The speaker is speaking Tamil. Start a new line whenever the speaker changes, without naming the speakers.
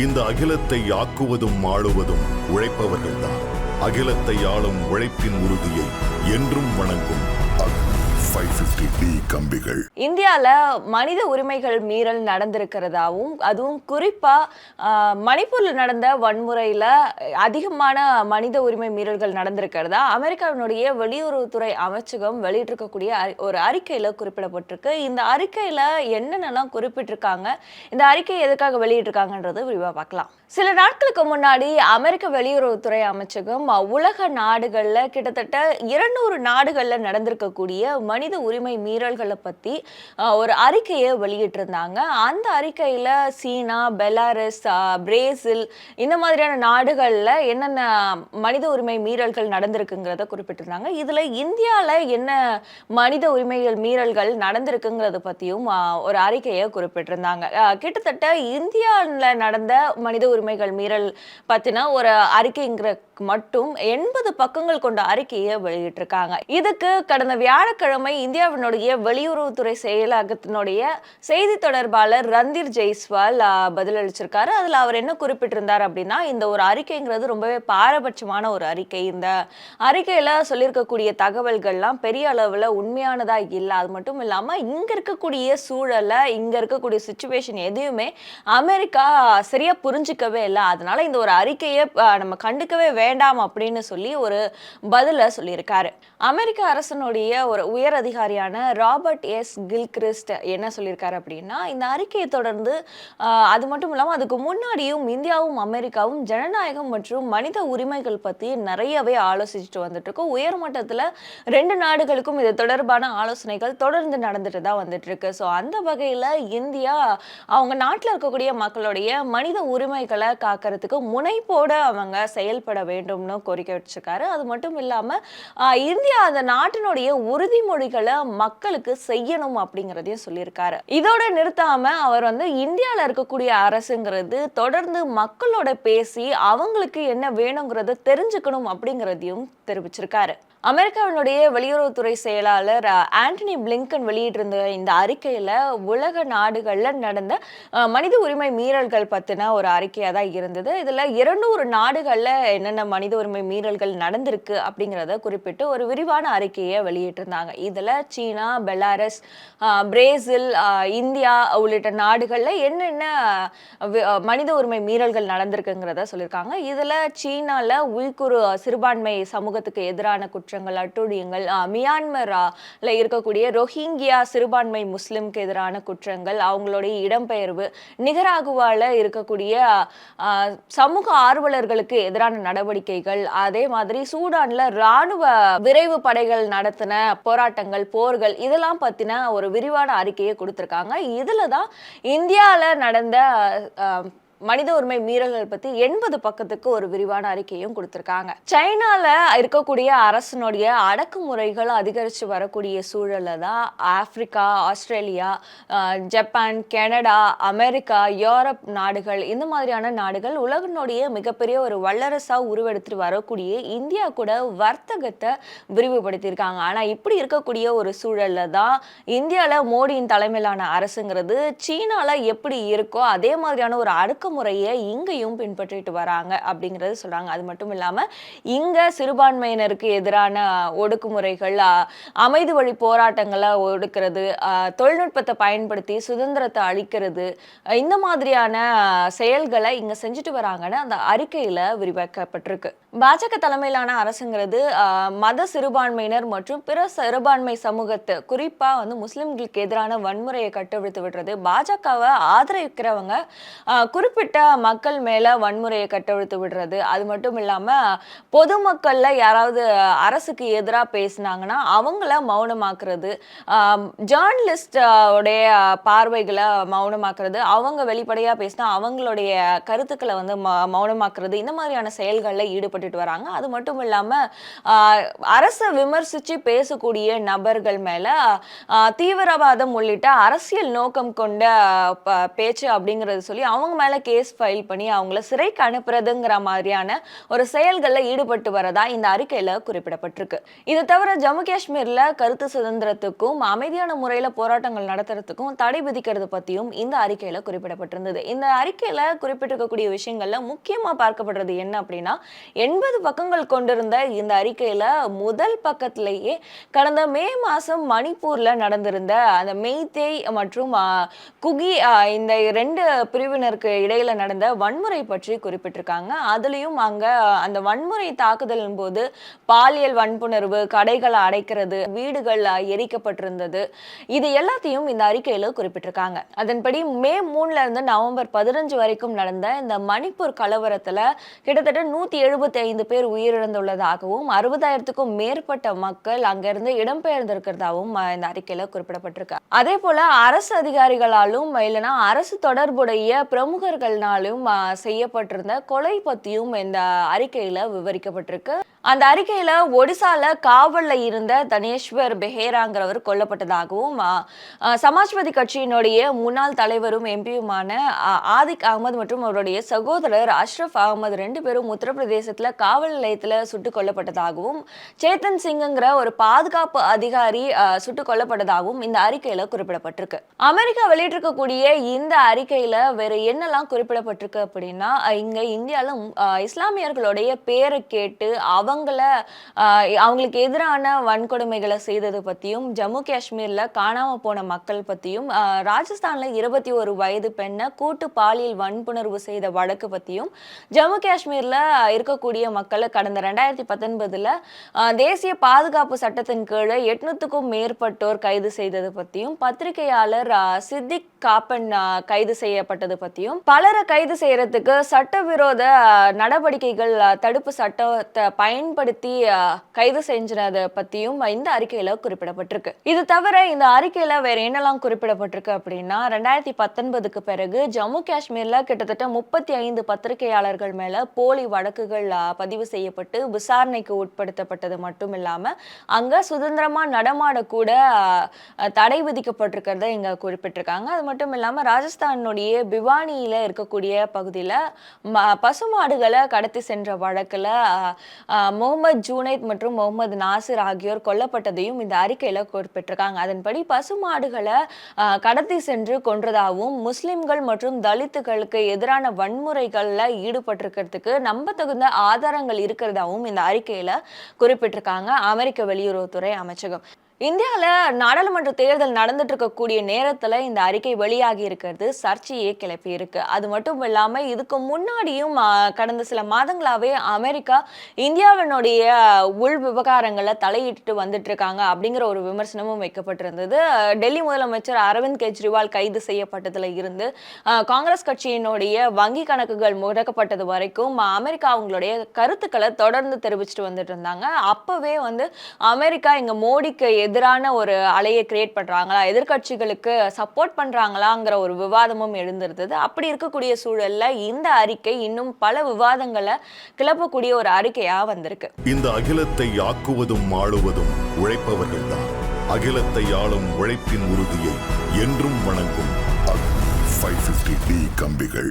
இந்த அகிலத்தை ஆக்குவதும் ஆளுவதும் உழைப்பவர்கள்தான். அகிலத்தை ஆளும் உழைப்பின் உறுதியை என்றும் வணங்கும் 550D கம்பிகள்.
இந்தியால மனித உரிமைகள் மீறல் நடந்திருக்கிறதாவும், அதுவும் குறிப்பா மணிப்பூர்ல நடந்த வன்முறையில அதிகமான மனித உரிமை மீறல்கள் நடந்திருக்கிறதா அமெரிக்காவினுடைய வெளியுறவுத்துறை அமைச்சகம் வெளியிட்டிருக்கக்கூடிய ஒரு அறிக்கையில குறிப்பிடப்பட்டிருக்கு. இந்த அறிக்கையில என்னென்னலாம் குறிப்பிட்டிருக்காங்க, இந்த அறிக்கையை எதுக்காக வெளியிட்டிருக்காங்கன்றது விரிவா பார்க்கலாம். சில நாட்களுக்கு முன்னாடி அமெரிக்க வெளியுறவுத்துறை அமைச்சகம் உலக நாடுகள்ல கிட்டத்தட்ட 200 நாடுகள்ல நடந்திருக்கக்கூடிய மனித உரிமை மீறல்களை பத்தி ஒரு அறிக்கையை வெளியிட்டிருந்தாங்க. அந்த அறிக்கையில சீனா, பெலாரஸ், பிரேசில் இந்த மாதிரியான நாடுகள்ல என்னென்ன மனித உரிமை மீறல்கள் நடந்திருக்குங்கிறத குறிப்பிட்டிருந்தாங்க. இதுல இந்தியால என்ன மனித உரிமைகள் மீறல்கள் நடந்திருக்குங்கிறத பத்தியும் ஒரு அறிக்கையை குறிப்பிட்டிருந்தாங்க. கிட்டத்தட்ட இந்தியாவில் நடந்த மனித உரிமைகள் மீறல் பத்தின ஒரு அறிக்கைங்கிற மட்டும் 80 பக்கங்கள் கொண்ட அறிக்கையை வெளியிட்டிருக்காங்க. இதுக்கு கடந்த வியாழக்கிழமை இந்தியாவினுடைய வெளியுறவுத்துறை செயலகத்தினுடைய செய்தி தொடர்பாளர் ரந்தீர் ஜெய்ஸ்வால் பதிலளிச்சிருக்காரு. அதுல அவர் என்ன குறிப்பிட்டிருந்தார் அப்படின்னா, இந்த ஒரு அறிக்கைங்கிறது ரொம்பவே பாரபட்சமான ஒரு அறிக்கை. இந்த அறிக்கையில சொல்லியிருக்கக்கூடிய தகவல்கள்லாம் பெரிய அளவுல உண்மையானதா இல்லை. அது மட்டும் இல்லாம இங்க இருக்கக்கூடிய சூழலை, இங்க இருக்கக்கூடிய சிச்சுவேஷன் எதையுமே அமெரிக்கா சரியா புரிஞ்சுக்கவே இல்லை. அதனால இந்த ஒரு அறிக்கையை நம்ம கண்டுக்கவே வேண்டாம் அப்படின்னு சொல்லி ஒரு பதில சொல்லியிருக்காரு. அமெரிக்க அரசனுடைய ஒரு உயர் அதிகாரியான ராபர்ட் எஸ் கில்கிறிஸ்ட் என்ன சொல்லியிருக்காரு அப்படின்னா, இந்த அறிக்கையை தொடர்ந்து அது மட்டும் இல்லாமல் அதுக்கு முன்னாடியும் இந்தியாவும் அமெரிக்காவும் ஜனநாயகம் மற்றும் மனித உரிமைகள் பற்றி நிறையவே ஆலோசிச்சுட்டு வந்துட்டு இருக்கோம். உயர்மட்டத்தில் 2 நாடுகளுக்கும் இது தொடர்பான ஆலோசனைகள் தொடர்ந்து நடந்துட்டு தான் வந்துட்டு இருக்கு. ஸோ அந்த வகையில் இந்தியா அவங்க நாட்டில் இருக்கக்கூடிய மக்களுடைய மனித உரிமைகளை காக்கிறதுக்கு முனைப்போட அவங்க செயல்பட வேண்டும்னு கோரிக்கை வச்சிருக்காரு. அது மட்டும் இல்லாமல் இந்தியா அந்த நாட்டினுடைய உறுதிமொழிகளை மக்களுக்கு செய்யணும் அப்படிங்கிறதையும் சொல்லியிருக்காரு. இதோட நிறுத்தாம அவர் இந்தியாவில் இருக்கக்கூடிய அரசுங்கிறது தொடர்ந்து மக்களோட பேசி அவங்களுக்கு என்ன வேணுங்கிறத தெரிஞ்சுக்கணும் அப்படிங்கிறதையும் தெரிவிச்சிருக்காரு. அமெரிக்காவினுடைய வெளியுறவுத்துறை செயலாளர் ஆண்டனி பிளிங்கன் வெளியிட்டிருந்த இந்த அறிக்கையில உலக நாடுகள்ல நடந்த மனித உரிமை மீறல்கள் பத்தின ஒரு அறிக்கையா தான் இருந்தது. இதுல 200 நாடுகள்ல என்னென்ன மனித உரிமை மீறல்கள் நடந்திருக்கு அப்படிங்கிறத குறிப்பிட்டு ஒரு விரிவான அறிக்கையை வெளியிட்டிருந்தாங்க. இதுல சீனா, பெலாரஸ், பிரேசில், இந்தியா உள்ளிட்ட நாடுகள்ல என்னென்ன மனித உரிமை மீறல்கள் நடந்திருக்குங்கிறத சொல்லியிருக்காங்க. இதுல சீனால உய்குர் சிறுபான்மை சமூகத்துக்கு எதிரான குற்றங்கள், அட்டூழியங்கள், மியான்மர்ல இருக்கக்கூடிய ரோஹிங்கியா சிறுபான்மை முஸ்லிம்க்கு எதிரான குற்றங்கள், அவங்களுடைய இடம்பெயர்வு, நிகராகுவால இருக்கக்கூடிய சமூக ஆர்வலர்களுக்கு எதிரான நடவடிக்கைகள், அதே மாதிரி சூடான்ல ராணுவ விரைவு படைகள் நடத்தின போராட்டங்கள், போர்கள், இதெல்லாம் பத்தின ஒரு விரிவான அறிக்கையை கொடுத்திருக்காங்க. இதுலதான் இந்தியால நடந்த மனித உரிமை மீறல்கள் பத்தி 80 பக்கத்துக்கு ஒரு விரிவான அறிக்கையும் கொடுத்திருக்காங்க. சைனால இருக்கக்கூடிய அரசனுடைய அடக்குமுறைகள் அதிகரித்து வரக்கூடிய சூழல்ல தான் Africa, Australia, Japan, Canada, America, Europe நாடுகள், இந்த மாதிரியான நாடுகள் உலகினுடைய மிகப்பெரிய ஒரு வல்லரசா உருவெடுத்துட்டு வரக்கூடிய இந்தியா கூட வர்த்தகத்தை விரிவுபடுத்தியிருக்காங்க. ஆனா இப்படி இருக்கக்கூடிய ஒரு சூழல்ல தான் இந்தியால மோடியின் தலைமையிலான அரசுங்கிறது சீனால எப்படி இருக்கோ அதே மாதிரியான ஒரு முறையை இங்கேயும் பின்பற்றிட்டு வராங்க அப்படிங்கிறது சொல்றாங்க. அது மட்டும் இல்லாம இங்க சிறுபான்மையினருக்கு எதிரான ஒடுக்குமுறைகள், அமைதி வழி போராட்டங்களை ஒடுக்கிறது, தொழில்நுட்பத்தை பயன்படுத்தி சுதந்திரத்தை அளிக்கிறது, இந்த மாதிரியான செயல்களை இங்க செஞ்சுட்டு வராங்கன்னு அந்த அறிக்கையில விரிவாக்கப்பட்டிருக்கு. பாஜக தலைமையிலான அரசுங்கிறது மத சிறுபான்மையினர் மற்றும் பிற சிறுபான்மை சமூகத்தை குறிப்பா முஸ்லிம்களுக்கு எதிரான வன்முறையை கட்டவிழ்த்து விடுறது, பாஜகவை ஆதரிக்கிறவங்க குறிப்பிட்ட மக்கள் மேல வன்முறையை கட்டவிழ்த்து விடுறது, அது மட்டும் இல்லாம பொதுமக்கள்ல யாராவது அரசுக்கு எதிராக பேசினாங்கன்னா அவங்கள மௌனமாக்குறது, ஜேர்னலிஸ்ட் உடைய பார்வைகளை மௌனமாக்குறது, அவங்க வெளிப்படையா பேசினா அவங்களுடைய கருத்துக்களை மௌனமாக்குறது, இந்த மாதிரியான செயல்களில் ஈடுபட்டு வராங்க. அது மட்டும் இல்லாம அரசை விமர்சிச்சு பேசக்கூடிய நபர்கள் மேல தீவிரவாதம் உள்ளிட்ட அரசியல் நோக்கம் கொண்ட பேச்சு அப்படிங்கறது சொல்லி அவங்க மேல கேஸ் ஃபைல் பண்ணி அவங்கள சிறைக்கு அனுப்புறதுங்கிற மாதிரியான ஒரு செயல்களில் ஈடுபட்டு வரதா இந்த அறிக்கையில குறிப்பிடப்பட்டிருக்கு. இது தவிர ஜம்மு காஷ்மீர்ல கருத்து சுதந்திரத்துக்கும் அமைதியான முறையில போராட்டங்கள் நடத்துறதுக்கும் தடை விதிக்கிறது பத்தியும் இந்த அறிக்கையில குறிப்பிடப்பட்டிருந்தது. இந்த அறிக்கையில குறிப்பிட்டிருக்கக்கூடிய விஷயங்கள்ல முக்கியமா பார்க்கப்படுறது என்ன அப்படின்னா, 80 பக்கங்கள் கொண்டிருந்த இந்த அறிக்கையில முதல் பக்கத்திலேயே கடந்த மே மாசம் மணிப்பூர்ல நடந்திருந்த அந்த மெய்தேய் மற்றும் குகி இந்த 2 பிரிவினருக்கு இடையில நடந்த வன்முறை பற்றி குறிப்பிட்டிருக்காங்க. அதுலயும் அங்க அந்த வன்முறை தாக்குதலின் போது பாலியல் வன்புணர்வு, கடைகளை அடைக்கிறது, வீடுகள் எரிக்கப்பட்டிருந்தது, இது எல்லாத்தையும் இந்த அறிக்கையில குறிப்பிட்டிருக்காங்க. அதன்படி மே 3ல இருந்து நவம்பர் 15 வரைக்கும் நடந்த இந்த மணிப்பூர் கலவரத்துல கிட்டத்தட்ட 175 பேர் உயிரிழந்துள்ளதாகவும் 60,000க்கும் மேற்பட்ட மக்கள் அங்கிருந்து இடம்பெயர்ந்திருக்கிறதாகவும் இந்த அறிக்கையில குறிப்பிடப்பட்டிருக்கு. அதே போல அரசு அதிகாரிகளாலும் இல்லைன்னா அரசு தொடர்புடைய பிரமுகர்களாலும் செய்யப்பட்டிருந்த கொலை பத்தியும் இந்த அறிக்கையில விவரிக்கப்பட்டிருக்கு. அந்த அறிக்கையில ஒடிசால காவல்ல இருந்த தனேஸ்வர் பெஹேராங்கிறவர் கொல்லப்பட்டதாகவும் சமாஜ்வாதி கட்சியினுடைய முன்னாள் தலைவரும் எம்பியுமான ஆதிக் அகமது மற்றும் அவருடைய சகோதரர் அஷ்ரப் அகமது 2 பேரும் உத்தரப்பிரதேசத்துல காவல் நிலையத்துல சுட்டுக் கொல்லப்பட்டதாகவும் சேத்தன் சிங்குங்கிற ஒரு பாதுகாப்பு அதிகாரி சுட்டுக் கொல்லப்பட்டதாகவும் இந்த அறிக்கையில குறிப்பிடப்பட்டிருக்கு. அமெரிக்கா வெளியிட்டிருக்கக்கூடிய இந்த அறிக்கையில வேற என்னெல்லாம் குறிப்பிடப்பட்டிருக்கு அப்படின்னா, இங்க இந்தியால இஸ்லாமியர்களுடைய பேரை கேட்டு அவங்களுக்கு எதிரான வன்கொடுமைகளை செய்தது பத்தியும், ஜம்மு காஷ்மீர்ல காணாம போன மக்கள் பத்தியும், ராஜஸ்தான்ல 21 வயது பெண்ணை கூட்டு பாலியல் வன்புணர்வு செய்த வழக்கு பத்தியும், ஜம்மு காஷ்மீர்ல இருக்கக்கூடிய மக்களை கடந்த 2019ல தேசிய பாதுகாப்பு சட்டத்தின் கீழே 800க்கும் மேற்பட்டோர் கைது செய்தது பத்தியும், பத்திரிகையாளர் சித்திக் காப்பன் கைது செய்யப்பட்டது பத்தியும், பலரை கைது செய்யறதுக்கு சட்டவிரோத நடவடிக்கைகள் தடுப்பு சட்டத்தை பயன்படுத்தி கைது செஞ்சதை பத்தியும் இந்த அறிக்கையில குறிப்பிடப்பட்டிருக்கு. இது தவிர இந்த அறிக்கையில வேற என்னெல்லாம் குறிப்பிடப்பட்டிருக்கு அப்படின்னா, 2019க்கு பிறகு ஜம்மு காஷ்மீர்ல கிட்டத்தட்ட 35 பத்திரிகையாளர்கள் மேல போலி வழக்குகள் பதிவு செய்யப்பட்டு விசாரணைக்கு உட்படுத்தப்பட்டது மட்டும் இல்லாம அங்க சுதந்திரமா நடமாடக்கூட தடை விதிக்கப்பட்டிருக்கிறத இங்க குறிப்பிட்டிருக்காங்க. அது மட்டும் இல்லாம ராஜஸ்தானுடைய பிவானியில இருக்கக்கூடிய பகுதியில பசுமாடுகளை கடத்தி சென்ற வழக்குல முகமது ஜூனைத் மற்றும் முகமது நாசிர் ஆகியோர் கொல்லப்பட்டதையும் இந்த அறிக்கையில குறிப்பிட்டிருக்காங்க. அதன்படி பசுமாடுகளை கடத்தி சென்று கொன்றதாகவும் முஸ்லிம்கள் மற்றும் தலித்துகளுக்கு எதிரான வன்முறைகள்ல ஈடுபட்டிருக்கிறதுக்கு நம்பத்தகுந்த ஆதாரங்கள் இருக்கிறதாகவும் இந்த அறிக்கையில குறிப்பிட்டிருக்காங்க அமெரிக்க வெளியுறவுத்துறை அமைச்சகம். இந்தியாவில் நாடாளுமன்ற தேர்தல் நடந்துட்டு இருக்கக்கூடிய நேரத்தில் இந்த அறிக்கை வெளியாகி இருக்கிறது சர்ச்சையே கிளப்பி இருக்கு. அது மட்டும் இல்லாமல் இதுக்கு முன்னாடியும் கடந்த சில மாதங்களாகவே அமெரிக்கா இந்தியாவினுடைய உள் விவகாரங்களை தலையிட்டு வந்துட்டு இருக்காங்க அப்படிங்கிற ஒரு விமர்சனமும் வைக்கப்பட்டிருந்தது. டெல்லி முதலமைச்சர் அரவிந்த் கெஜ்ரிவால் கைது செய்யப்பட்டதுல இருந்து காங்கிரஸ் கட்சியினுடைய வங்கி கணக்குகள் முடக்கப்பட்டது வரைக்கும் அமெரிக்கா அவங்களுடைய கருத்துக்களை தொடர்ந்து தெரிவிச்சுட்டு வந்துட்டு இருந்தாங்க. அப்பவே அமெரிக்கா இங்க மோடிக்கு எதிரான ஒரு அலையை கிரியேட் பண்றாங்களா, எதிர்கட்சிகளுக்கு சப்போர்ட் பண்றாங்களாங்கிற ஒரு விவாதமும் எழுந்திருந்தது. அப்படி இருக்கக்கூடிய சூழல்ல இந்த அறிக்கை இன்னும் பல விவாதங்களை கிளப்பக்கூடிய ஒரு அறிக்கையா வந்திருக்கு.
இந்த அகிலத்தை ஆக்குவதும் ஆளுவதும் உழைப்பவர்கள்தான். அகிலத்தை ஆளும் உழைப்பின் உறுதியை என்றும் வணங்கும் 550D கம்பிகள்.